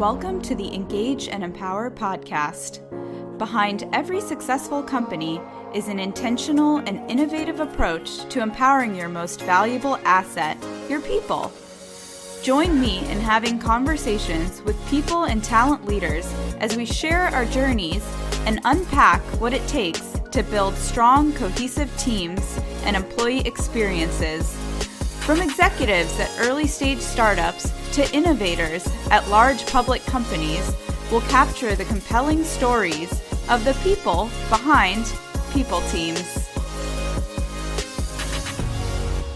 Welcome to the Engage and Empower podcast. Behind every successful company is an intentional and innovative approach to empowering your most valuable asset, your people. Join me in having conversations with people and talent leaders as we share our journeys and unpack what it takes to build strong, cohesive teams and employee experiences. From executives at early-stage startups to innovators at large public companies, we'll capture the compelling stories of the people behind people teams.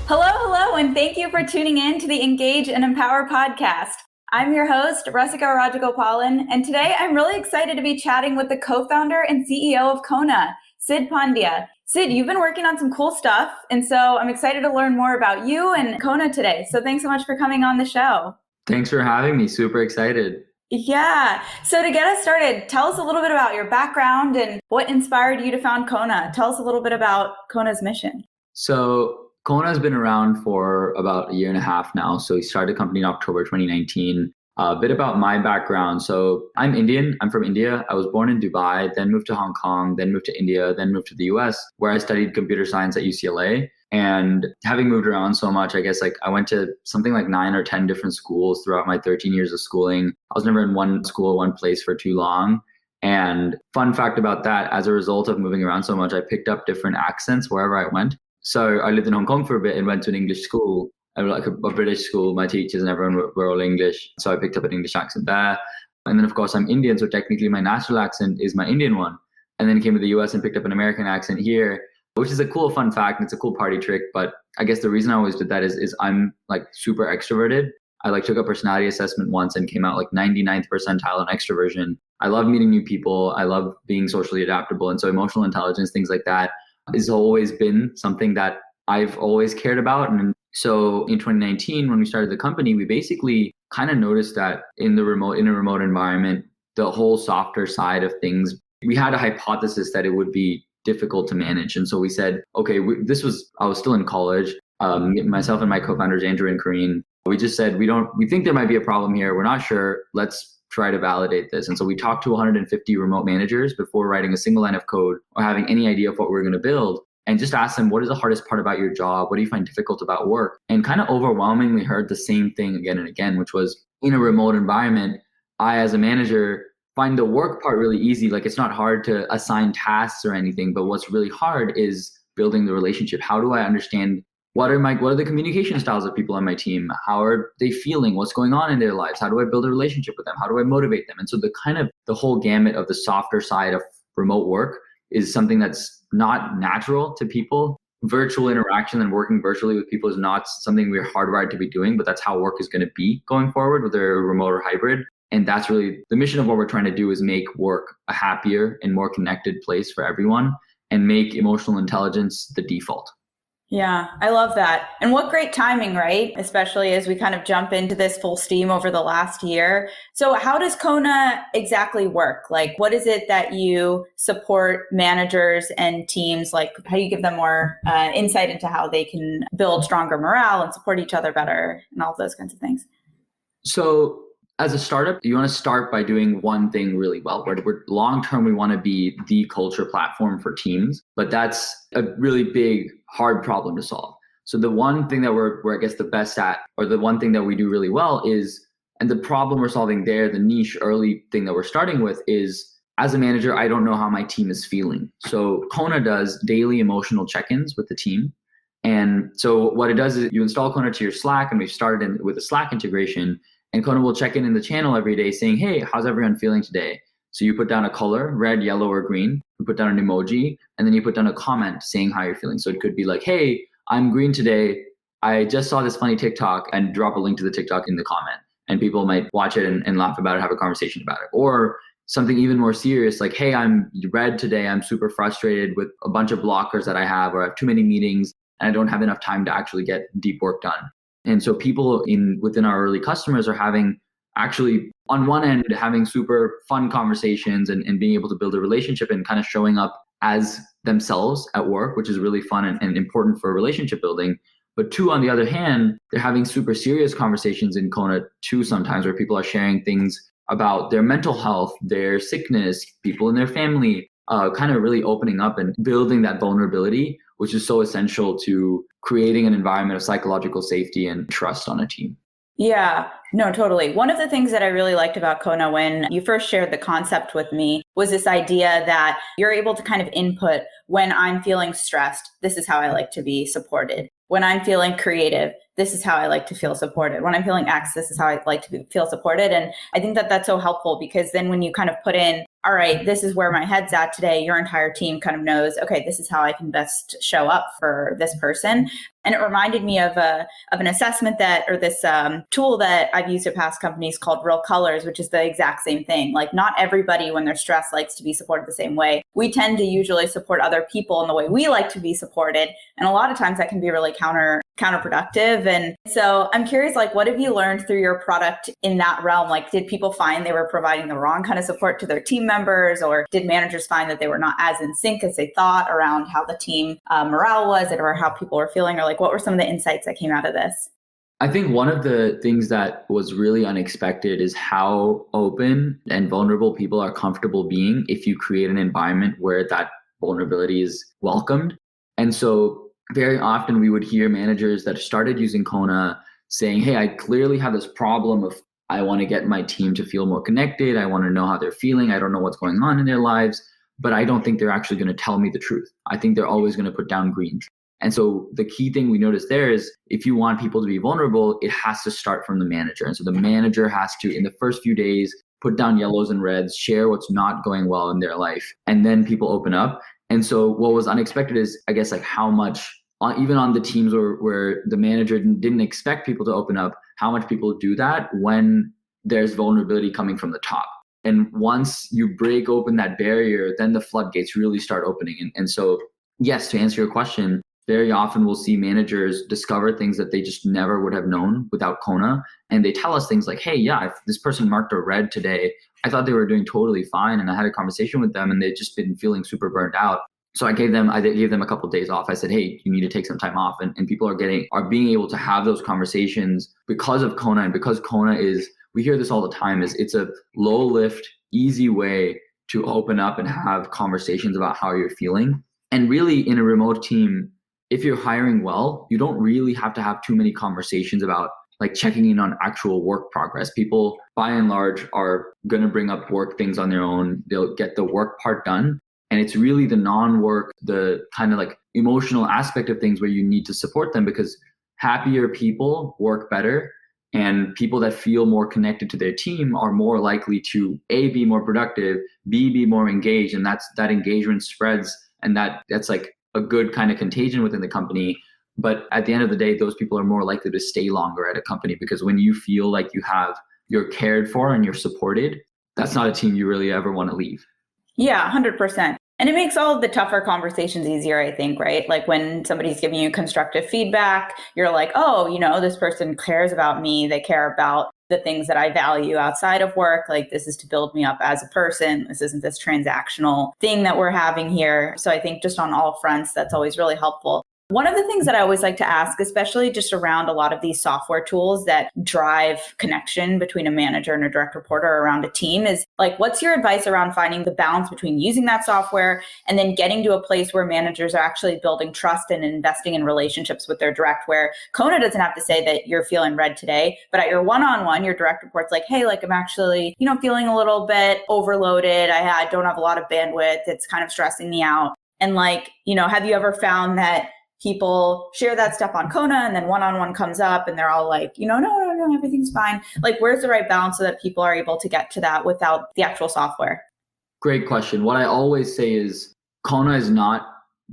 Hello, and thank you for tuning in to the Engage and Empower podcast. I'm your host, Rasika Rajagopalan, and today I'm really excited to be chatting with the co-founder and CEO of Kona, Sid Pandiya. Sid, you've been working on some cool stuff, and so I'm excited to learn more about you and Kona today. So thanks so much for coming on the show. Thanks for having me. Super excited. Yeah. So to get us started, tell us a little bit about your background and what inspired you to found Kona. Tell us a little bit about Kona's mission. So Kona has been around for about a year and a half now. So we started the company in October 2019. A bit about my background. So I'm Indian. I'm from India. I was born in Dubai, then moved to Hong Kong, then moved to India, then moved to the US, where I studied computer science at UCLA. And having moved around so much, I guess I went to something like 9 or 10 different schools throughout my 13 years of schooling. I was never in one school, one place for too long. And fun fact about that, as a result of moving around so much, I picked up different accents wherever I went. So I lived in Hong Kong for a bit and went to an English school, like a British school. My teachers and everyone were all English. So I picked up an English accent there. And then of course I'm Indian. So technically my natural accent is my Indian one. And then came to the US and picked up an American accent here, which is a cool fun fact. And it's a cool party trick. But I guess the reason I always did that is I'm like super extroverted. I took a personality assessment once and came out like 99th percentile on extroversion. I love meeting new people. I love being socially adaptable. And so emotional intelligence, things like that has always been something that I've always cared about. And so in 2019, when we started the company, we basically kind of noticed that in a remote environment, the whole softer side of things, we had a hypothesis that it would be difficult to manage. And so we said, okay, I was still in college. Myself and my co-founders, Andrew and Kareen, we just said, we think there might be a problem here. We're not sure. Let's try to validate this. And so we talked to 150 remote managers before writing a single line of code or having any idea of what we were going to build. And just asked them, what is the hardest part about your job? What do you find difficult about work? And kind of overwhelmingly heard the same thing again and again, which was in a remote environment, I, as a manager, find the work part really easy. Like it's not hard to assign tasks or anything, but what's really hard is building the relationship. How do I understand what are the communication styles of people on my team? How are they feeling? What's going on in their lives? How do I build a relationship with them? How do I motivate them? And so the whole gamut of the softer side of remote work is something that's not natural to people. Virtual interaction and working virtually with people is not something we're hardwired to be doing, but that's how work is going to be going forward, whether remote or hybrid. And that's really the mission of what we're trying to do, is make work a happier and more connected place for everyone and make emotional intelligence the default. Yeah, I love that. And what great timing, right? Especially as we kind of jump into this full steam over the last year. So how does Kona exactly work? Like, what is it that you support managers and teams? Like, how do you give them more insight into how they can build stronger morale and support each other better and all of those kinds of things? So as a startup, you want to start by doing one thing really well. We're long-term, we want to be the culture platform for teams, but that's a really big, hard problem to solve. So the one thing that we're I guess the best at, or the one thing that we do really well is, and the problem we're solving there, the niche early thing that we're starting with is, as a manager, I don't know how my team is feeling. So Kona does daily emotional check-ins with the team. And so what it does is you install Kona to your Slack, and we've started with a Slack integration. And Kona will check in the channel every day saying, hey, how's everyone feeling today? So you put down a color, red, yellow, or green. You put down an emoji, and then you put down a comment saying how you're feeling. So it could be like, hey, I'm green today. I just saw this funny TikTok, and drop a link to the TikTok in the comment. And people might watch it and laugh about it, have a conversation about it. Or something even more serious, like, hey, I'm red today. I'm super frustrated with a bunch of blockers that I have, or I have too many meetings, and I don't have enough time to actually get deep work done. And so people within our early customers are having actually, on one end, having super fun conversations and being able to build a relationship and kind of showing up as themselves at work, which is really fun and important for relationship building. But two, on the other hand, they're having super serious conversations in Kona too sometimes, where people are sharing things about their mental health, their sickness, people in their family, kind of really opening up and building that vulnerability, which is so essential to creating an environment of psychological safety and trust on a team. Yeah, no, totally. One of the things that I really liked about Kona when you first shared the concept with me was this idea that you're able to kind of input when I'm feeling stressed, this is how I like to be supported. When I'm feeling creative, this is how I like to feel supported. When I'm feeling X, this is how I like to feel supported. And I think that that's so helpful because then when you kind of put in, all right, this is where my head's at today, your entire team kind of knows, okay, this is how I can best show up for this person. And it reminded me of an assessment this tool that I've used at past companies called Real Colors, which is the exact same thing. Like not everybody when they're stressed likes to be supported the same way. We tend to usually support other people in the way we like to be supported. And a lot of times that can be really counterproductive. And so I'm curious, like, what have you learned through your product in that realm? Like, did people find they were providing the wrong kind of support to their team members, or did managers find that they were not as in sync as they thought around how the team morale was or how people were feeling, or like, what were some of the insights that came out of this? I think one of the things that was really unexpected is how open and vulnerable people are comfortable being if you create an environment where that vulnerability is welcomed. And so very often we would hear managers that started using Kona saying, hey, I clearly have this problem of I want to get my team to feel more connected. I want to know how they're feeling. I don't know what's going on in their lives, but I don't think they're actually going to tell me the truth. I think they're always going to put down greens. And so the key thing we noticed there is if you want people to be vulnerable, it has to start from the manager. And so the manager has to, in the first few days, put down yellows and reds, share what's not going well in their life, and then people open up. And so what was unexpected is, I guess, like how much, even on the teams where the manager didn't expect people to open up, how much people do that when there's vulnerability coming from the top. And once you break open that barrier, then the floodgates really start opening. And so, yes, to answer your question, very often we'll see managers discover things that they just never would have known without Kona. And they tell us things like, hey, yeah, if this person marked a red today, I thought they were doing totally fine. And I had a conversation with them and they'd just been feeling super burnt out. So I gave them a couple of days off. I said, hey, you need to take some time off. And people are being able to have those conversations because of Kona. And because Kona we hear this all the time, it's a low lift, easy way to open up and have conversations about how you're feeling. And really in a remote team, if you're hiring well, you don't really have to have too many conversations about like checking in on actual work progress. People by and large are going to bring up work things on their own. They'll get the work part done. And it's really the non-work, the kind of like emotional aspect of things where you need to support them, because happier people work better, and people that feel more connected to their team are more likely to A, be more productive, B, be more engaged. And that engagement spreads, and that's like a good kind of contagion within the company. But at the end of the day, those people are more likely to stay longer at a company, because when you feel like you're cared for and you're supported, that's not a team you really ever want to leave. Yeah, 100%. And it makes all of the tougher conversations easier, I think, right? Like when somebody's giving you constructive feedback, you're like, oh, this person cares about me. They care about the things that I value outside of work. Like this is to build me up as a person. This isn't this transactional thing that we're having here. So I think just on all fronts, that's always really helpful. One of the things that I always like to ask, especially just around a lot of these software tools that drive connection between a manager and a direct reporter around a team, is like, what's your advice around finding the balance between using that software and then getting to a place where managers are actually building trust and investing in relationships with their direct, where Kona doesn't have to say that you're feeling red today, but at your one-on-one, your direct report's like, hey, like I'm actually, feeling a little bit overloaded. I don't have a lot of bandwidth. It's kind of stressing me out. And like, have you ever found that people share that stuff on Kona and then one-on-one comes up and they're all like, no, everything's fine. Like, where's the right balance so that people are able to get to that without the actual software? Great question. What I always say is Kona is not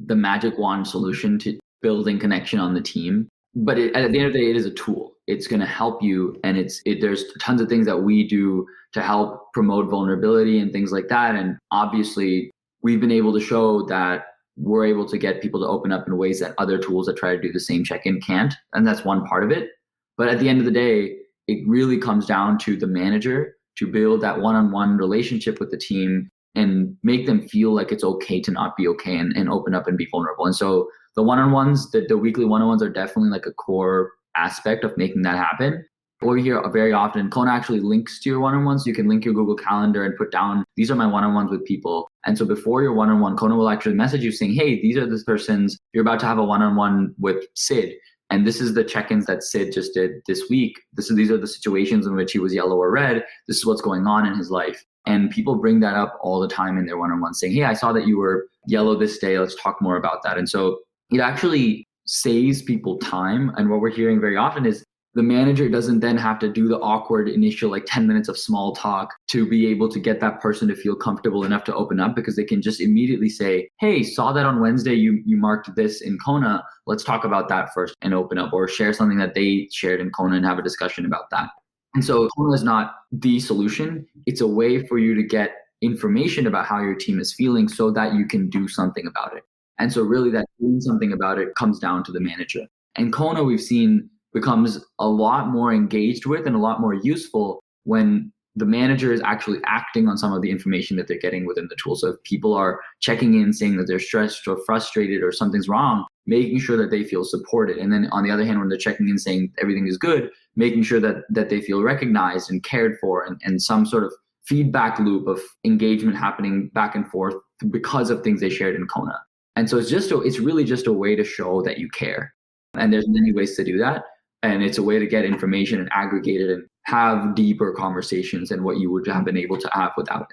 the magic wand solution to building connection on the team, but at the end of the day, it is a tool. It's going to help you. And there's tons of things that we do to help promote vulnerability and things like that. And obviously we've been able to show that we're able to get people to open up in ways that other tools that try to do the same check-in can't. And that's one part of it. But at the end of the day, it really comes down to the manager to build that one-on-one relationship with the team and make them feel like it's okay to not be okay, and open up and be vulnerable. And so the one-on-ones, the weekly one-on-ones are definitely like a core aspect of making that happen. What we hear very often, Kona actually links to your one-on-ones. So you can link your Google Calendar and put down, these are my one-on-ones with people. And so before your one-on-one, Kona will actually message you saying, hey, these are the persons, you're about to have a one-on-one with Sid. And this is the check-ins that Sid just did this week. These are the situations in which he was yellow or red. This is what's going on in his life. And people bring that up all the time in their one-on-one saying, hey, I saw that you were yellow this day. Let's talk more about that. And so it actually saves people time. And what we're hearing very often is the manager doesn't then have to do the awkward initial 10 minutes of small talk to be able to get that person to feel comfortable enough to open up, because they can just immediately say, hey, saw that on Wednesday you marked this in Kona. Let's talk about that first and open up, or share something that they shared in Kona and have a discussion about that. And so Kona is not the solution. It's a way for you to get information about how your team is feeling so that you can do something about it. And so really that doing something about it comes down to the manager. And Kona, we've seen, becomes a lot more engaged with and a lot more useful when the manager is actually acting on some of the information that they're getting within the tool. So if people are checking in saying that they're stressed or frustrated or something's wrong, making sure that they feel supported. And then on the other hand, when they're checking in saying everything is good, making sure that they feel recognized and cared for, and some sort of feedback loop of engagement happening back and forth because of things they shared in Kona. And so it's really just a way to show that you care. And there's many ways to do that. And it's a way to get information and aggregate it and have deeper conversations than what you would have been able to have without it.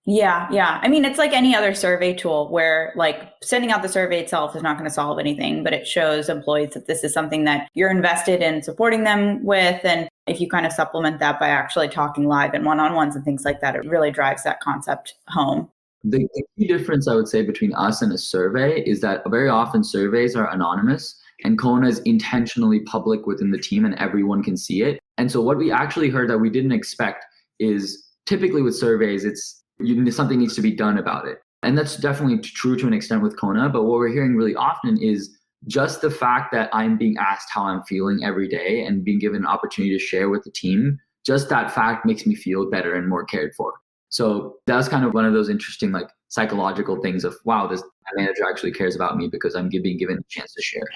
Yeah. I mean, it's like any other survey tool where sending out the survey itself is not going to solve anything, but it shows employees that this is something that you're invested in supporting them with. And if you kind of supplement that by actually talking live and one-on-ones and things like that, it really drives that concept home. The key difference I would say between us and a survey is that very often surveys are anonymous. And Kona is intentionally public within the team and everyone can see it. And so what we actually heard that we didn't expect is typically with surveys, something needs to be done about it. And that's definitely true to an extent with Kona. But what we're hearing really often is just the fact that I'm being asked how I'm feeling every day and being given an opportunity to share with the team, just that fact makes me feel better and more cared for. So that's kind of one of those interesting psychological things of, wow, this manager actually cares about me because I'm being given a chance to share.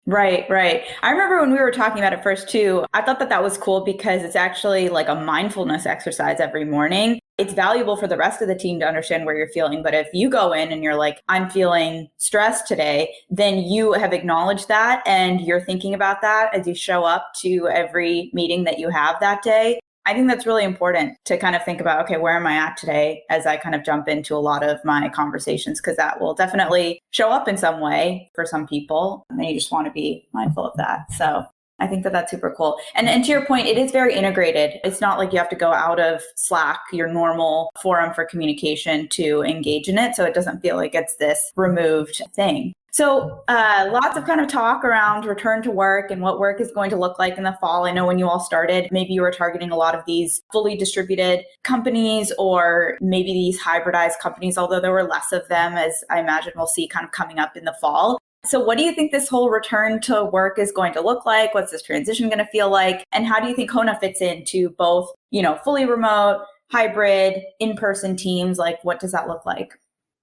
Right. I remember when we were talking about it first too, I thought that was cool because it's actually like a mindfulness exercise every morning. It's valuable for the rest of the team to understand where you're feeling. But if you go in and you're like, I'm feeling stressed today, then you have acknowledged that and you're thinking about that as you show up to every meeting that you have that day. I think that's really important to kind of think about, okay, where am I at today as I kind of jump into a lot of my conversations, because that will definitely show up in some way for some people. And you just want to be mindful of that. So I think that that's super cool. And to your point, it is very integrated. It's not like you have to go out of Slack, your normal forum for communication, to engage in it. So it doesn't feel like it's this removed thing. So lots of kind of talk around return to work and what work is going to look like in the fall. I know when you all started, maybe you were targeting a lot of these fully distributed companies or maybe these hybridized companies, although there were less of them, as I imagine we'll see kind of coming up in the fall. So what do you think this whole return to work is going to look like? What's this transition going to feel like? And how do you think Kona fits into both, fully remote, hybrid, in-person teams? What does that look like?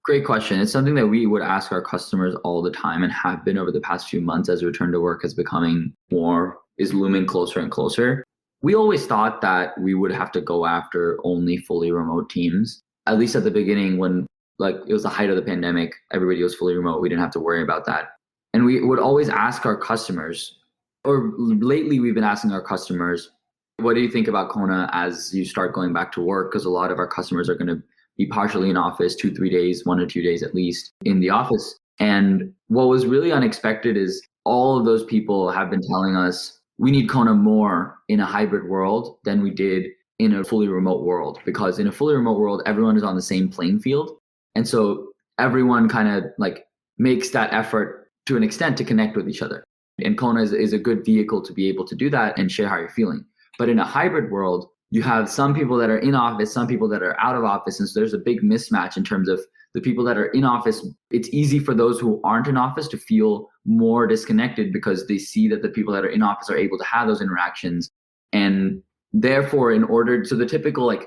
Great question. It's something that we would ask our customers all the time and have been over the past few months as return to work is looming closer and closer. We always thought that we would have to go after only fully remote teams, at least at the beginning when it was the height of the pandemic, everybody was fully remote. We didn't have to worry about that. And we would always ask our customers, or lately we've been asking our customers, what do you think about Kona as you start going back to work? Because a lot of our customers are going to be partially in office 2-3 days, 1 or 2 days at least in the office. And what was really unexpected is all of those people have been telling us we need Kona more in a hybrid world than we did in a fully remote world, because in a fully remote world, everyone is on the same playing field. And so everyone kind of makes that effort to an extent to connect with each other. And Kona is a good vehicle to be able to do that and share how you're feeling. But in a hybrid world, you have some people that are in office, some people that are out of office. And so there's a big mismatch in terms of the people that are in office. It's easy for those who aren't in office to feel more disconnected because they see that the people that are in office are able to have those interactions. And therefore, the typical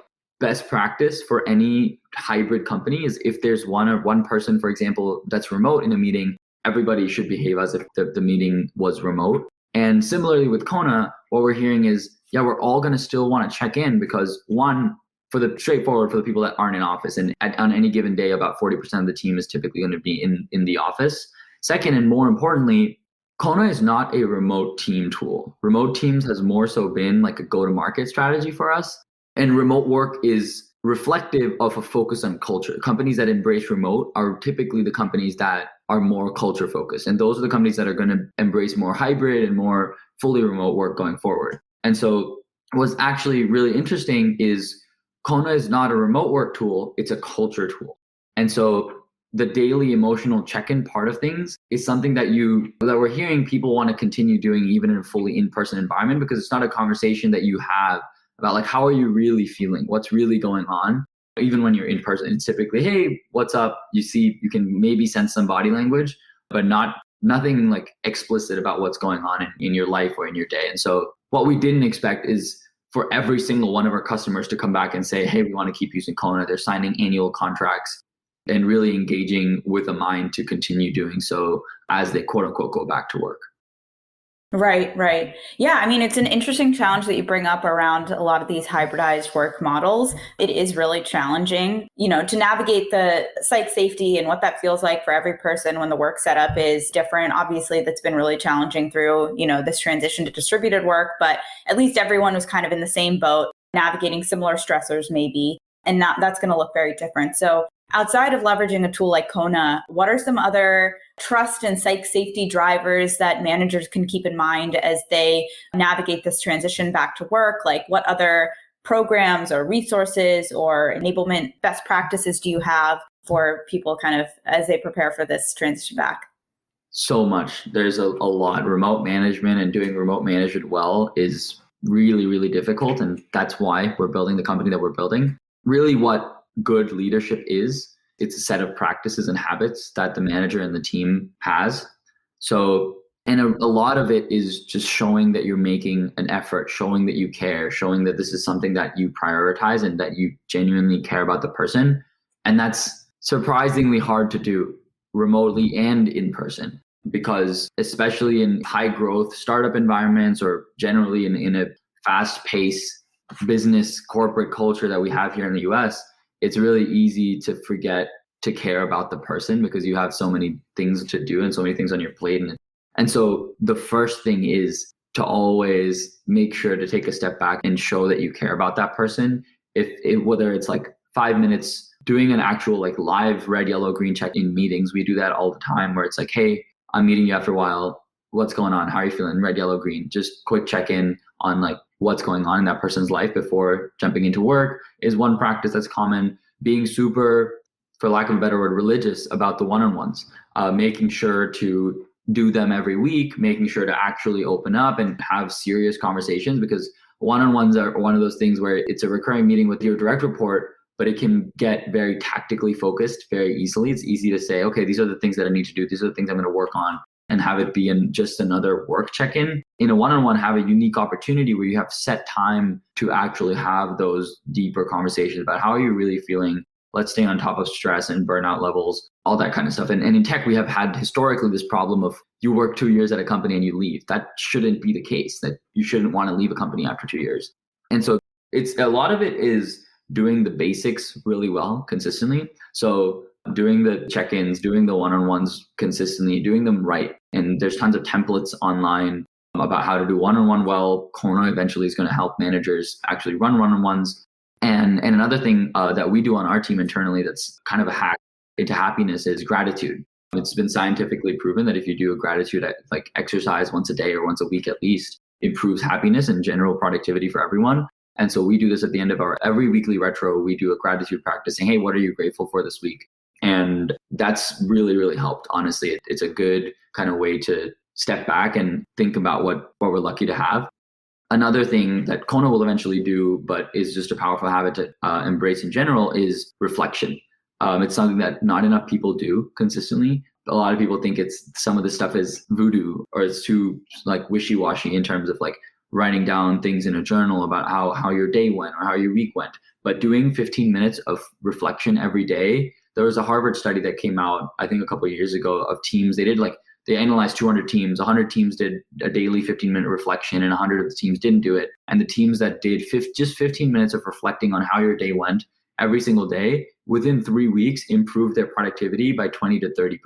best practice for any hybrid company is if there's one person, for example, that's remote in a meeting, everybody should behave as if the meeting was remote. And similarly with Kona, what we're hearing is, yeah, we're all going to still want to check in because one, for the people that aren't in office, and on any given day, about 40% of the team is typically going to be in the office. Second, and more importantly, Kona is not a remote team tool. Remote teams has more so been like a go-to-market strategy for us. And remote work is reflective of a focus on culture. Companies that embrace remote are typically the companies that are more culture focused. And those are the companies that are going to embrace more hybrid and more fully remote work going forward. And so what's actually really interesting is Kona is not a remote work tool, it's a culture tool. And so the daily emotional check-in part of things is something that we're hearing people want to continue doing even in a fully in-person environment, because it's not a conversation that you have about like, how are you really feeling? What's really going on? Even when you're in person, it's typically, hey, what's up? You can maybe sense some body language, but nothing like explicit about what's going on in your life or in your day. And so what we didn't expect is for every single one of our customers to come back and say, hey, we want to keep using Kona. They're signing annual contracts and really engaging with a mind to continue doing so as they quote unquote go back to work. Right. Yeah, I mean, it's an interesting challenge that you bring up around a lot of these hybridized work models. It is really challenging, to navigate the site safety and what that feels like for every person when the work setup is different. Obviously, that's been really challenging through, this transition to distributed work, but at least everyone was kind of in the same boat, navigating similar stressors maybe, and that's going to look very different. So outside of leveraging a tool like Kona, what are some other trust and site safety drivers that managers can keep in mind as they navigate this transition back to work? Like what other programs or resources or enablement best practices do you have for people kind of as they prepare for this transition back? So much. There's a lot. Remote management and doing remote management well is really, really difficult. And that's why we're building the company that we're building. Really what good leadership is, it's a set of practices and habits that the manager and the team has. So, and a lot of it is just showing that you're making an effort, showing that you care, showing that this is something that you prioritize and that you genuinely care about the person. And that's surprisingly hard to do remotely and in person, because especially in high growth startup environments or generally in a fast paced business corporate culture that we have here in the US, it's really easy to forget to care about the person because you have so many things to do and so many things on your plate. And so the first thing is to always make sure to take a step back and show that you care about that person. Whether it's like 5 minutes doing an actual like live red, yellow, green check-in meetings. We do that all the time where it's like, hey, I'm meeting you after a while. What's going on? How are you feeling? Red, yellow, green. Just quick check-in on like what's going on in that person's life before jumping into work is one practice that's common. Being super, for lack of a better word, religious about the one-on-ones, making sure to do them every week, making sure to actually open up and have serious conversations, because one-on-ones are one of those things where it's a recurring meeting with your direct report, but it can get very tactically focused very easily. It's easy to say, okay, these are the things that I need to do. These are the things I'm going to work on, and have it be in just another work check-in. In a one-on-one, have a unique opportunity where you have set time to actually have those deeper conversations about how are you really feeling. Let's stay on top of stress and burnout levels, all that kind of stuff. And in tech, we have had historically this problem of you work 2 years at a company and you leave. That shouldn't be the case, that you shouldn't want to leave a company after 2 years. And so it's a lot of it is doing the basics really well consistently. So doing the check-ins, doing the one-on-ones consistently, doing them right. And there's tons of templates online about how to do one-on-one well. Kona eventually is going to help managers actually run one-on-ones. And another thing that we do on our team internally that's kind of a hack into happiness is gratitude. It's been scientifically proven that if you do a gratitude like exercise once a day or once a week at least, improves happiness and general productivity for everyone. And so we do this at the end of our every weekly retro. We do a gratitude practice saying, hey, what are you grateful for this week? And that's really, really helped. Honestly, it's a good kind of way to step back and think about what we're lucky to have. Another thing that Kona will eventually do, but is just a powerful habit to embrace in general, is reflection. It's something that not enough people do consistently. A lot of people think some of this stuff is voodoo, or it's too like wishy-washy in terms of like writing down things in a journal about how your day went or how your week went. But doing 15 minutes of reflection every day. There was a Harvard study that came out, I think a couple of years ago, of teams. They did like they analyzed 200 teams. 100 teams did a daily 15-minute reflection, and 100 of the teams didn't do it. And the teams that did just 15 minutes of reflecting on how your day went every single day, within 3 weeks, improved their productivity by 20 to 30%.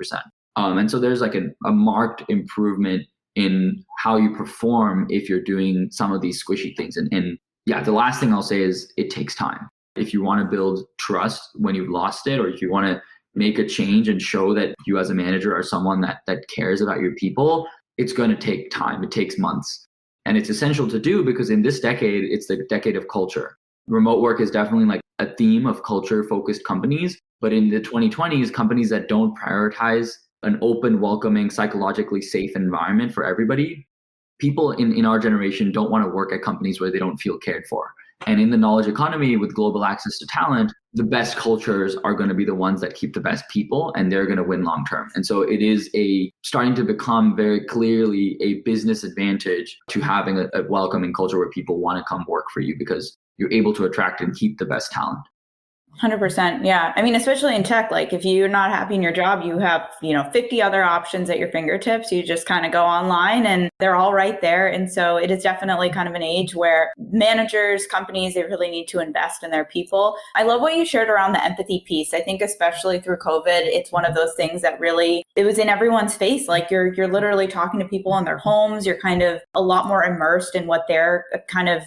And so there's like a marked improvement in how you perform if you're doing some of these squishy things. And yeah, the last thing I'll say is it takes time. If you want to build trust when you've lost it, or if you want to make a change and show that you as a manager are someone that cares about your people, it's going to take time. It takes months. And it's essential to do because in this decade, it's the decade of culture. Remote work is definitely like a theme of culture-focused companies. But in the 2020s, companies that don't prioritize an open, welcoming, psychologically safe environment for everybody, people in our generation don't want to work at companies where they don't feel cared for. And in the knowledge economy with global access to talent, the best cultures are going to be the ones that keep the best people, and they're going to win long term. And so it is starting to become very clearly a business advantage to having a welcoming culture where people want to come work for you because you're able to attract and keep the best talent. 100%. Yeah. I mean, especially in tech, like if you're not happy in your job, you have, 50 other options at your fingertips. You just kind of go online and they're all right there. And so it is definitely kind of an age where managers, companies, they really need to invest in their people. I love what you shared around the empathy piece. I think especially through COVID, it's one of those things that really, it was in everyone's face. Like you're literally talking to people in their homes. You're kind of a lot more immersed in what their kind of,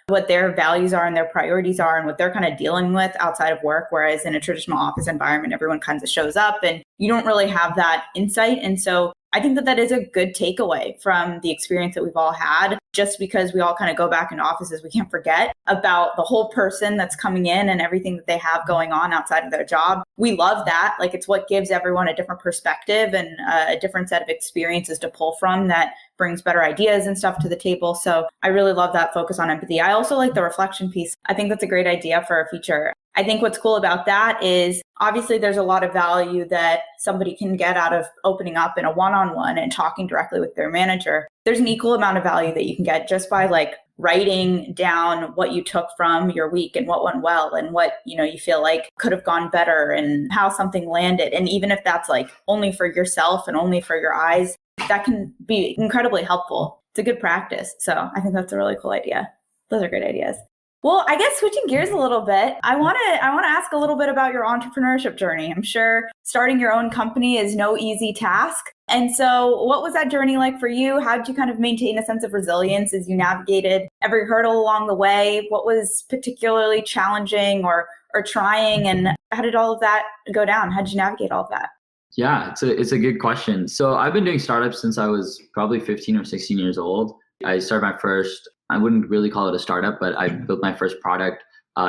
what their values are and their priorities are and what they're kind of dealing with outside of work. Whereas in a traditional office environment, everyone kind of shows up and you don't really have that insight. And so I think that is a good takeaway from the experience that we've all had, just because we all kind of go back into offices, we can't forget about the whole person that's coming in and everything that they have going on outside of their job. We love that. Like it's what gives everyone a different perspective and a different set of experiences to pull from that brings better ideas and stuff to the table. So I really love that focus on empathy. I also like the reflection piece. I think that's a great idea for a feature. I think what's cool about that is obviously there's a lot of value that somebody can get out of opening up in a one-on-one and talking directly with their manager. There's an equal amount of value that you can get just by like writing down what you took from your week and what went well and what, you feel like could have gone better and how something landed. And even if that's like only for yourself and only for your eyes, that can be incredibly helpful. It's a good practice. So I think that's a really cool idea. Those are great ideas. Well, I guess switching gears a little bit, I want to ask a little bit about your entrepreneurship journey. I'm sure starting your own company is no easy task. And so what was that journey like for you? How did you kind of maintain a sense of resilience as you navigated every hurdle along the way? What was particularly challenging or trying? And how did all of that go down? How did you navigate all of that? Yeah, it's a good question. So I've been doing startups since I was probably 15 or 16 years old. I started my first, I wouldn't really call it a startup, but I built my first product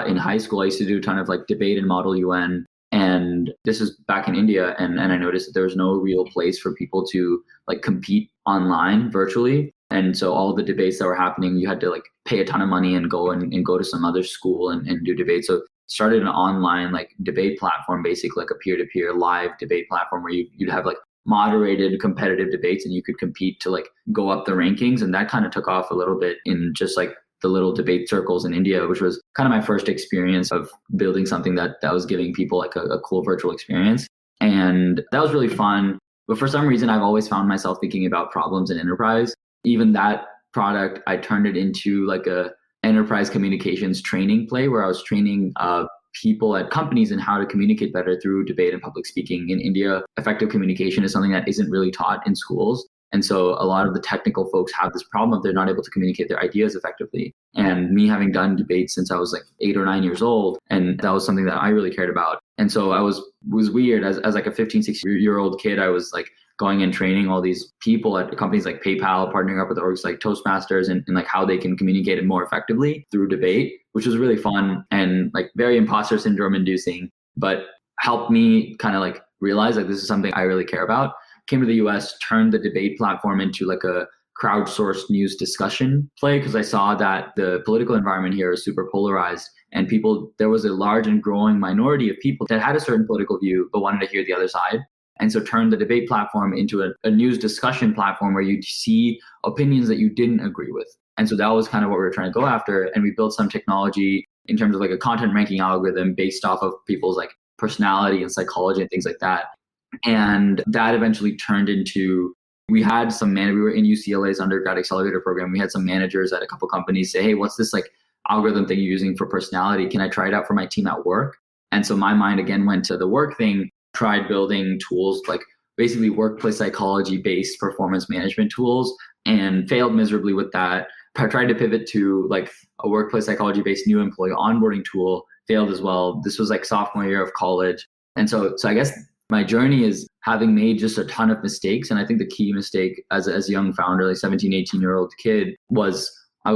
in high school. I used to do a ton of like debate and model UN. And this is back in India. And I noticed that there was no real place for people to like compete online virtually. And so all the debates that were happening, you had to like pay a ton of money and go to some other school and do debates. So started an online like debate platform, basically like a peer-to-peer live debate platform where you'd have like moderated competitive debates and you could compete to like go up the rankings. And that kind of took off a little bit in just like the little debate circles in India, which was kind of my first experience of building something that was giving people like a cool virtual experience. And that was really fun. But for some reason, I've always found myself thinking about problems in enterprise. Even that product, I turned it into like a enterprise communications training play where I was training people at companies and how to communicate better through debate and public speaking. In India, effective communication is something that isn't really taught in schools. And so a lot of the technical folks have this problem of they're not able to communicate their ideas effectively. And me having done debates since I was like 8 or 9 years old, and that was something that I really cared about. And so I was weird as like a 15, 16-year-old kid, I was like going and training all these people at companies like PayPal, partnering up with orgs like Toastmasters and like how they can communicate it more effectively through debate, which was really fun and like very imposter syndrome inducing, but helped me kind of like realize like this is something I really care about. Came to the US, turned the debate platform into like a crowdsourced news discussion play because I saw that the political environment here is super polarized and there was a large and growing minority of people that had a certain political view but wanted to hear the other side. And so turned the debate platform into a news discussion platform where you'd see opinions that you didn't agree with. And so that was kind of what we were trying to go after. And we built some technology in terms of like a content ranking algorithm based off of people's like personality and psychology and things like that. And that eventually turned into, we had some we were in UCLA's undergrad accelerator program. We had some managers at a couple companies say, hey, what's this like algorithm thing you're using for personality? Can I try it out for my team at work? And so my mind again went to the work thing, tried building tools like basically workplace psychology based performance management tools, and failed miserably with that. I tried to pivot to like a workplace psychology based new employee onboarding tool, failed as well. This was like sophomore year of college. And so I guess my journey is having made just a ton of mistakes. And I think the key mistake as a young founder, like 17, 18-year-old kid, was I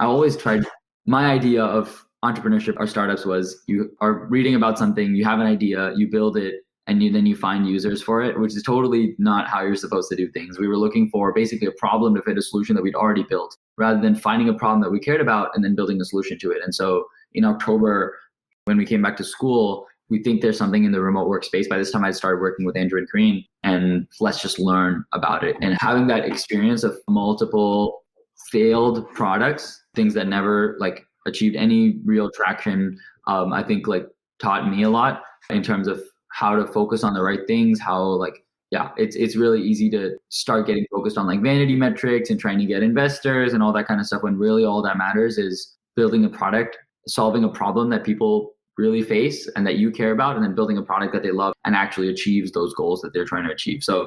always tried, my idea of entrepreneurship or startups was you are reading about something, you have an idea, you build it, and then you find users for it, which is totally not how you're supposed to do things. We were looking for basically a problem to fit a solution that we'd already built, rather than finding a problem that we cared about and then building a solution to it. And so in October, when we came back to school, we think there's something in the remote workspace. By this time, I started working with Andrew and Kareen, and let's just learn about it. And having that experience of multiple failed products, things that never like achieved any real traction, I think like taught me a lot in terms of how to focus on the right things, how like, yeah, it's really easy to start getting focused on like vanity metrics and trying to get investors and all that kind of stuff, when really all that matters is building a product, solving a problem that people really face and that you care about, and then building a product that they love and actually achieves those goals that they're trying to achieve. So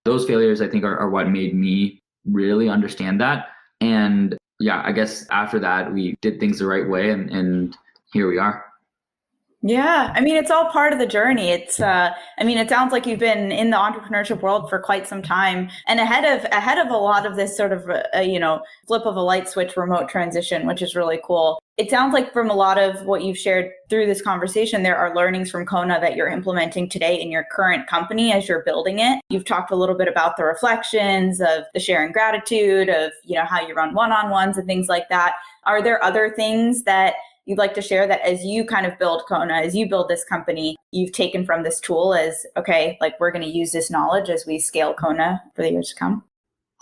those failures, I think, are what made me really understand that. And yeah, I guess after that, we did things the right way, and here we are. Yeah, I mean, it's all part of the journey. It sounds like you've been in the entrepreneurship world for quite some time, and ahead of a lot of this sort of, flip of a light switch remote transition, which is really cool. It sounds like from a lot of what you've shared through this conversation, there are learnings from Kona that you're implementing today in your current company as you're building it. You've talked a little bit about the reflections of the sharing gratitude of, how you run one-on-ones and things like that. Are there other things that you'd like to share that as you kind of build Kona, as you build this company, you've taken from this tool as, okay, like we're going to use this knowledge as we scale Kona for the years to come?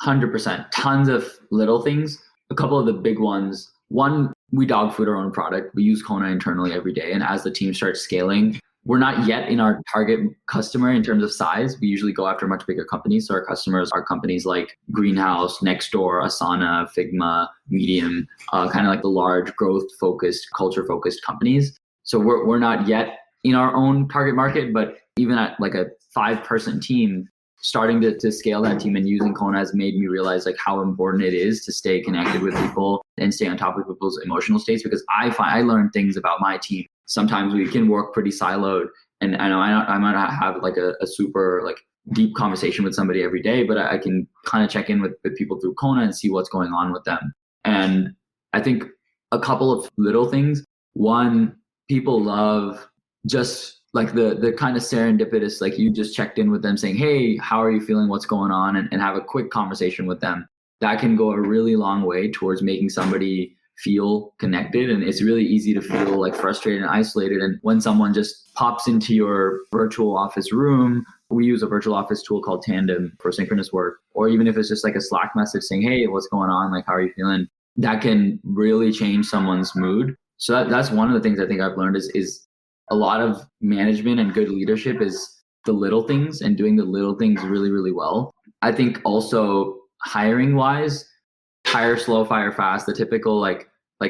100%. Tons of little things. A couple of the big ones. One, we dog food our own product. We use Kona internally every day. And as the team starts scaling, we're not yet in our target customer in terms of size. We usually go after much bigger companies. So our customers are companies like Greenhouse, Nextdoor, Asana, Figma, Medium, kind of like the large growth-focused, culture-focused companies. So we're not yet in our own target market, but even at like a 5-person team, starting to scale that team and using Kona has made me realize like how important it is to stay connected with people and stay on top of people's emotional states, because I learn things about my team. Sometimes we can work pretty siloed, and I know I might not have like a super like deep conversation with somebody every day, but I can kind of check in with people through Kona and see what's going on with them. And I think a couple of little things. One, people love just like the kind of serendipitous, like you just checked in with them saying, hey, how are you feeling? What's going on? And have a quick conversation with them. That can go a really long way towards making somebody feel connected. And it's really easy to feel like frustrated and isolated. And when someone just pops into your virtual office room, we use a virtual office tool called Tandem for synchronous work, or even if it's just like a Slack message saying, hey, what's going on? Like, how are you feeling? That can really change someone's mood. So that's one of the things I think I've learned is a lot of management and good leadership is the little things and doing the little things really, really well. I think also hiring wise, hire slow, fire fast, the typical like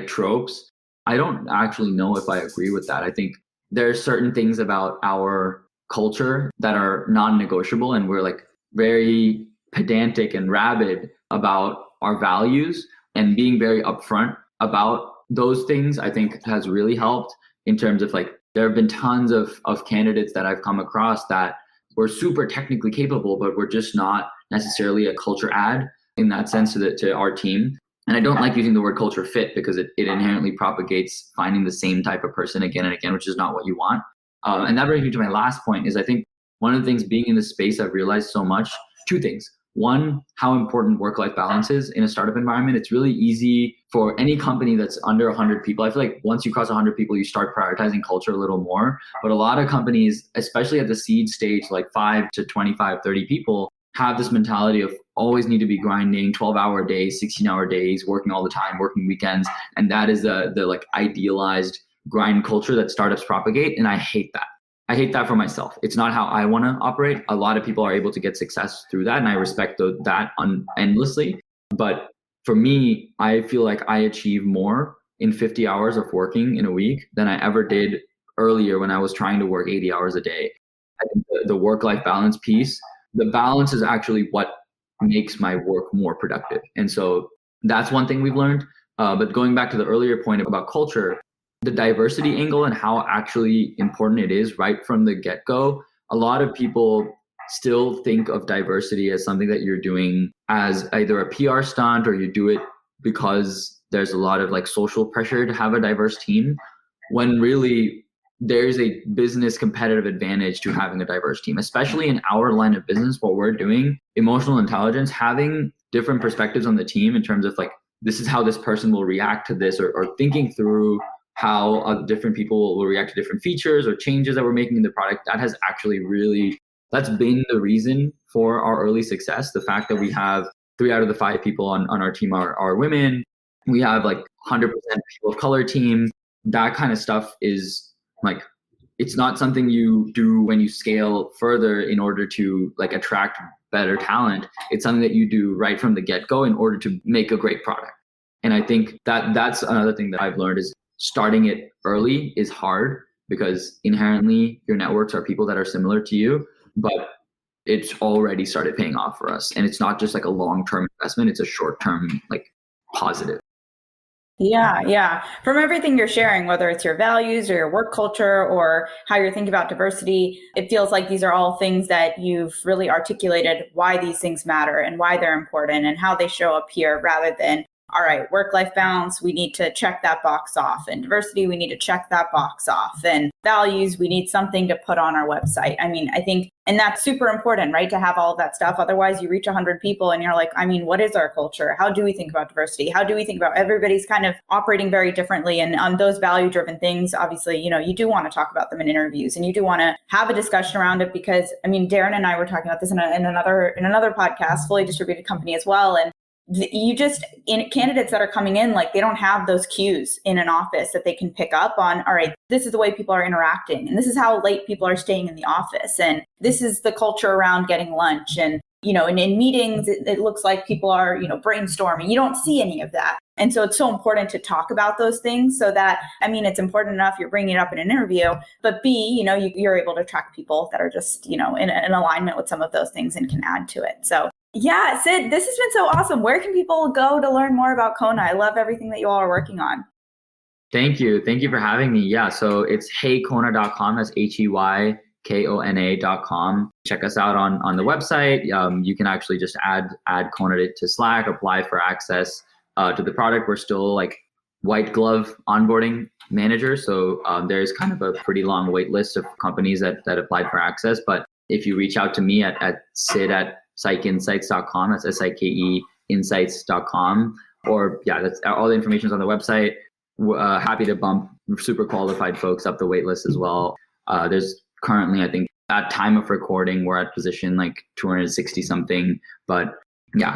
tropes. I don't actually know if I agree with that. I think there are certain things about our culture that are non-negotiable, and we're like very pedantic and rabid about our values, and being very upfront about those things, I think has really helped in terms of like, there have been tons of candidates that I've come across that were super technically capable, but we're just not necessarily a culture add in that sense to our team. And I don't like using the word culture fit because it inherently propagates finding the same type of person again and again, which is not what you want. And that brings me to my last point is I think one of the things being in this space, I've realized so much, 2 things. One, how important work-life balance is in a startup environment. It's really easy for any company that's under 100 people. I feel like once you cross 100 people, you start prioritizing culture a little more. But a lot of companies, especially at the seed stage, like 5 to 25, 30 people, have this mentality of always need to be grinding 12-hour days, 16-hour days, working all the time, working weekends. And that is the like idealized grind culture that startups propagate. And I hate that. I hate that for myself. It's not how I want to operate. A lot of people are able to get success through that, and I respect that endlessly. But for me, I feel like I achieve more in 50 hours of working in a week than I ever did earlier when I was trying to work 80 hours a day. I think the work-life balance piece, the balance is actually what makes my work more productive. And so that's one thing we've learned. But going back to the earlier point about culture, the diversity angle and how actually important it is right from the get-go. A lot of people still think of diversity as something that you're doing as either a PR stunt or you do it because there's a lot of like social pressure to have a diverse team, when really there's a business competitive advantage to having a diverse team, especially in our line of business, what we're doing, emotional intelligence, having different perspectives on the team in terms of like, this is how this person will react to this, or thinking through how different people will react to different features or changes that we're making in the product. That has actually really, that's been the reason for our early success. The fact that we have 3 out of the 5 people on our team are women. We have like 100% people of color team. That kind of stuff is like, it's not something you do when you scale further in order to like attract better talent. It's something that you do right from the get-go in order to make a great product. And I think that's another thing that I've learned is starting it early is hard because inherently your networks are people that are similar to you, but it's already started paying off for us. And it's not just like a long-term investment, it's a short-term like positive. Yeah. From everything you're sharing, whether it's your values or your work culture or how you're thinking about diversity, it feels like these are all things that you've really articulated why these things matter and why they're important and how they show up here, rather than, all right, work-life balance, we need to check that box off. And diversity, we need to check that box off. And values, we need something to put on our website. I mean, I think, and that's super important, right? To have all of that stuff. Otherwise, you reach 100 people and you're like, I mean, what is our culture? How do we think about diversity? How do we think about everybody's kind of operating very differently? And on those value-driven things, obviously, you do want to talk about them in interviews and you do want to have a discussion around it, because I mean, Darren and I were talking about this in another podcast, fully distributed company as well. And in candidates that are coming in, like they don't have those cues in an office that they can pick up on. All right, this is the way people are interacting, and this is how late people are staying in the office, and this is the culture around getting lunch. And in meetings, it looks like people are brainstorming. You don't see any of that, and so it's so important to talk about those things. So that, I mean, it's important enough you're bringing it up in an interview, but B, you're able to attract people that are just in alignment with some of those things and can add to it. So. Yeah, Sid, this has been so awesome. Where can people go to learn more about Kona? I love everything that you all are working on. Thank you. Thank you for having me. Yeah, so it's heykona.com. That's heykona.com. Check us out on the website. You can actually just add Kona to Slack, apply for access to the product. We're still like white glove onboarding manager. So there's kind of a pretty long wait list of companies that applied for access. But if you reach out to me at sid@psycheinsights.com, that's SIKE insights.com, or that's all the information is on the website. Happy to bump super qualified folks up the wait list as well. There's currently, I think at time of recording, we're at position like 260 something, but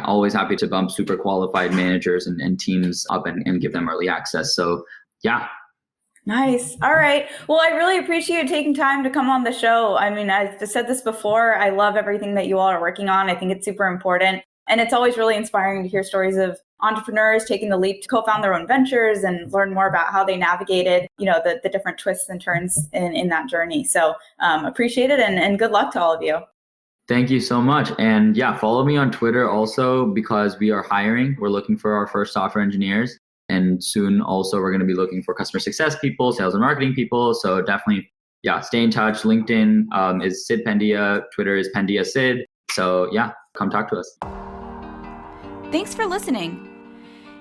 always happy to bump super qualified managers and teams up and give them early access. So Nice. All right. Well, I really appreciate you taking time to come on the show. I mean, I've said this before, I love everything that you all are working on. I think it's super important. And it's always really inspiring to hear stories of entrepreneurs taking the leap to co-found their own ventures and learn more about how they navigated, the different twists and turns in that journey. So appreciate it and good luck to all of you. Thank you so much. And follow me on Twitter also, because we are hiring. We're looking for our first software engineers. And soon also we're going to be looking for customer success people, sales and marketing people. So definitely, stay in touch. LinkedIn is Sid Pandiya. Twitter is Pandiya Sid. So come talk to us. Thanks for listening.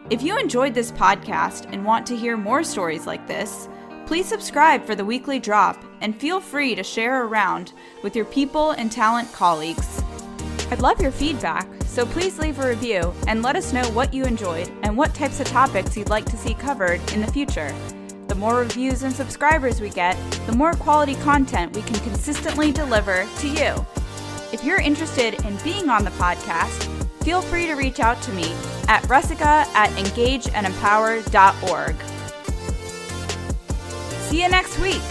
If you enjoyed this podcast and want to hear more stories like this, please subscribe for the weekly drop and feel free to share around with your people and talent colleagues. I'd love your feedback, so please leave a review and let us know what you enjoyed and what types of topics you'd like to see covered in the future. The more reviews and subscribers we get, the more quality content we can consistently deliver to you. If you're interested in being on the podcast, feel free to reach out to me at rusika@engageandempower.org. See you next week.